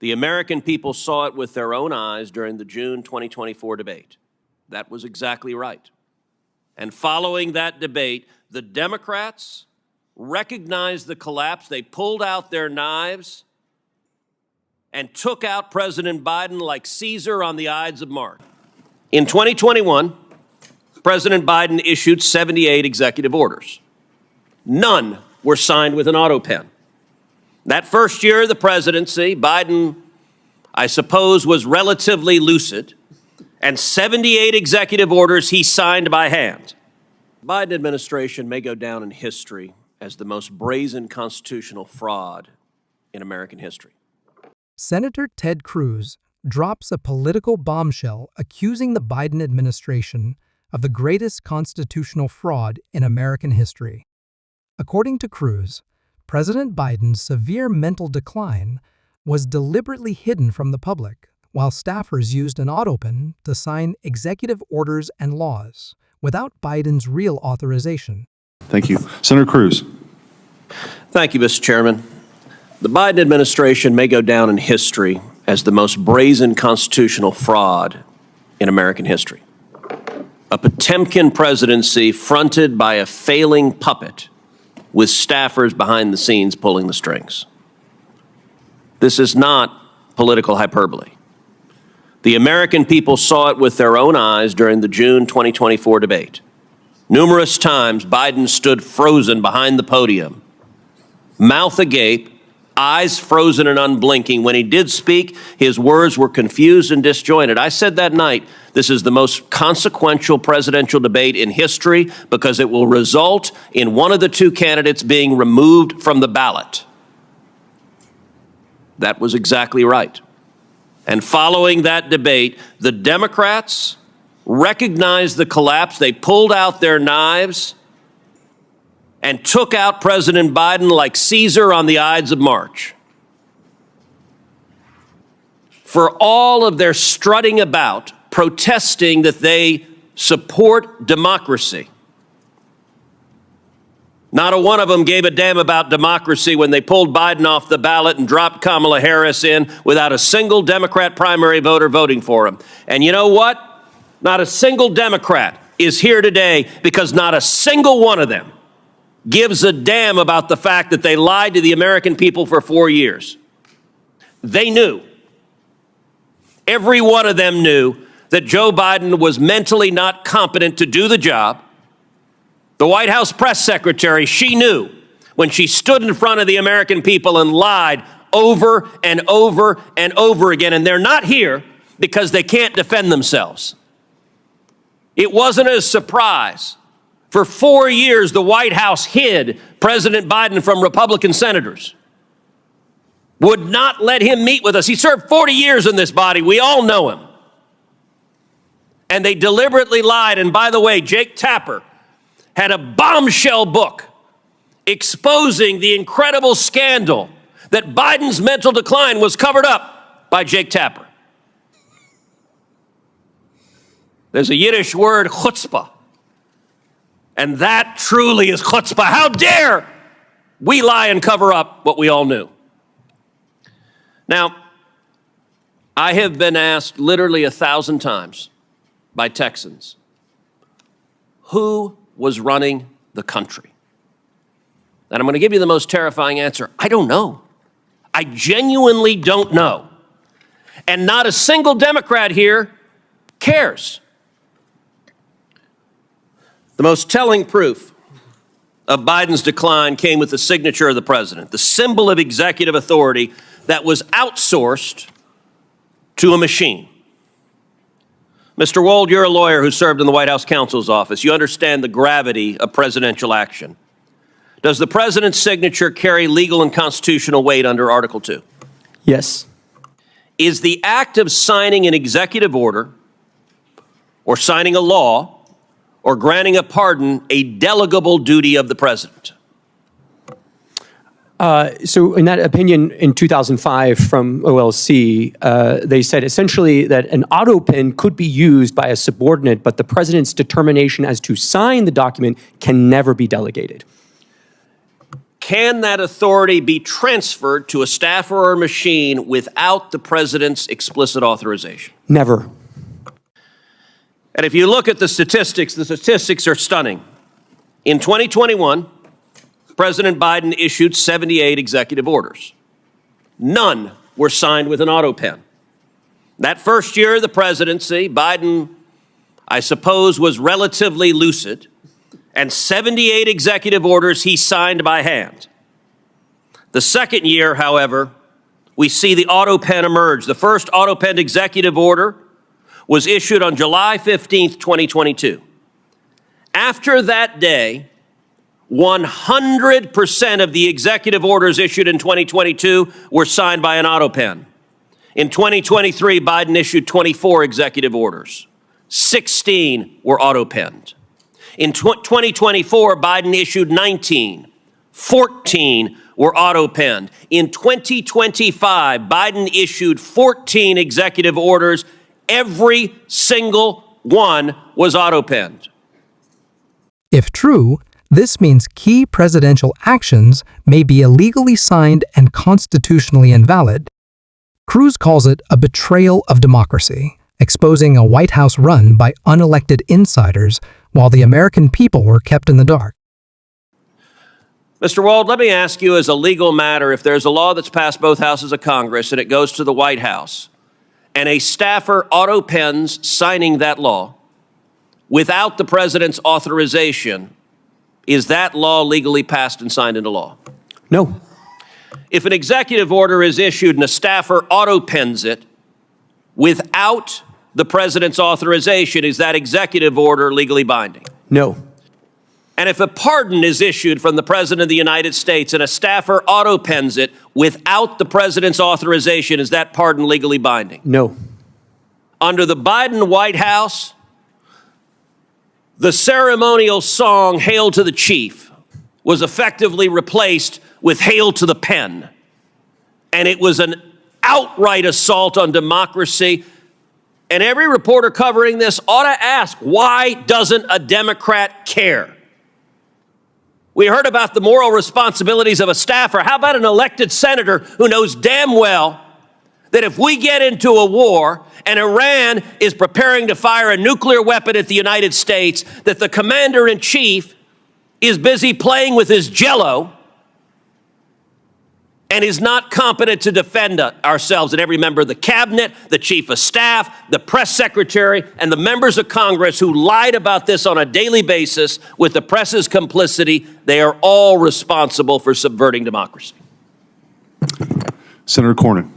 The American people saw it with their own eyes during the June 2024 debate. That was exactly right. And following that debate, the Democrats recognized the collapse. They pulled out their knives and took out President Biden like Caesar on the Ides of March. In 2021, President Biden issued 78 executive orders. None were signed with an Autopen. That first year of the presidency, Biden, I suppose, was relatively lucid, and 78 executive orders he signed by hand. The Biden administration may go down in history as the most brazen constitutional fraud in American history. Senator Ted Cruz drops a political bombshell accusing the Biden administration of the greatest constitutional fraud in American history. According to Cruz, President Biden's severe mental decline was deliberately hidden from the public, while staffers used an Autopen to sign executive orders and laws without Biden's real authorization. Thank you. Senator Cruz. Thank you, Mr. Chairman. The Biden administration may go down in history as the most brazen constitutional fraud in American history. A Potemkin presidency fronted by a failing puppet with staffers behind the scenes pulling the strings. This is not political hyperbole. The American people saw it with their own eyes during the June 2024 debate. Numerous times, Biden stood frozen behind the podium, mouth agape, eyes frozen and unblinking. When he did speak, his words were confused and disjointed. I said that night, this is the most consequential presidential debate in history because it will result in one of the two candidates being removed from the ballot. That was exactly right. And following that debate, the Democrats recognized the collapse. They pulled out their knives and took out President Biden like Caesar on the Ides of March. For all of their strutting about, protesting that they support democracy, not a one of them gave a damn about democracy when they pulled Biden off the ballot and dropped Kamala Harris in without a single Democrat primary voter voting for him. And you know what? Not a single Democrat is here today because not a single one of them gives a damn about the fact that they lied to the American people for 4 years. They knew. Every one of them knew that Joe Biden was mentally not competent to do the job. The White House press secretary, she knew when she stood in front of the American people and lied over and over and over again. And they're not here because they can't defend themselves. It wasn't a surprise. For 4 years, the White House hid President Biden from Republican senators, would not let him meet with us. He served 40 years in this body. We all know him. And they deliberately lied. And by the way, Jake Tapper had a bombshell book exposing the incredible scandal that Biden's mental decline was covered up by Jake Tapper. There's a Yiddish word, chutzpah. And that truly is chutzpah. How dare we lie and cover up what we all knew? Now, I have been asked literally 1,000 times by Texans, who was running the country? And I'm going to give you the most terrifying answer. I don't know. I genuinely don't know. And not a single Democrat here cares. The most telling proof of Biden's decline came with the signature of the president, the symbol of executive authority that was outsourced to a machine. Mr. Wold, you're a lawyer who served in the White House counsel's office. You understand the gravity of presidential action. Does the president's signature carry legal and constitutional weight under Article 2? Yes. Is the act of signing an executive order or signing a law or granting a pardon a delegable duty of the president? So in that opinion in 2005 from OLC, they said essentially that an Autopen could be used by a subordinate, but the president's determination as to sign the document can never be delegated. can that authority be transferred to a staffer or a machine without the president's explicit authorization? Never. And if you look at the statistics are stunning. In 2021, President Biden issued 78 executive orders. None were signed with an Autopen. That first year of the presidency, Biden, I suppose, was relatively lucid, and 78 executive orders he signed by hand. The second year, however, we see the Autopen emerge. The first Autopen executive order was issued on July 15th, 2022. After that day, 100% of the executive orders issued in 2022 were signed by an Autopen. In 2023, Biden issued 24 executive orders. 16 were Autopenned. In 2024, Biden issued 19. 14 were Autopenned. In 2025, Biden issued 14 executive orders. Every single one was Autopenned. If true, this means key presidential actions may be illegally signed and constitutionally invalid. Cruz calls it a betrayal of democracy, exposing a White House run by unelected insiders while the American people were kept in the dark. Mr. Wald, let me ask you as a legal matter, if there's a law that's passed both houses of Congress and it goes to the White House, and a staffer autopens signing that law without the president's authorization, is that law legally passed and signed into law? No. If an executive order is issued and a staffer autopens it without the president's authorization, is that executive order legally binding? No. And if a pardon is issued from the President of the United States and a staffer autopens it without the president's authorization, is that pardon legally binding? No. Under the Biden White House, the ceremonial song, "Hail to the Chief," was effectively replaced with "Hail to the Pen." And it was an outright assault on democracy. And every reporter covering this ought to ask, why doesn't a Democrat care? We heard about the moral responsibilities of a staffer. How about an elected senator who knows damn well that if we get into a war and Iran is preparing to fire a nuclear weapon at the United States, that the commander-in-chief is busy playing with his Jell-O and is not competent to defend ourselves? And every member of the cabinet, the chief of staff, the press secretary, and the members of Congress who lied about this on a daily basis with the press's complicity, they are all responsible for subverting democracy. Senator Cornyn.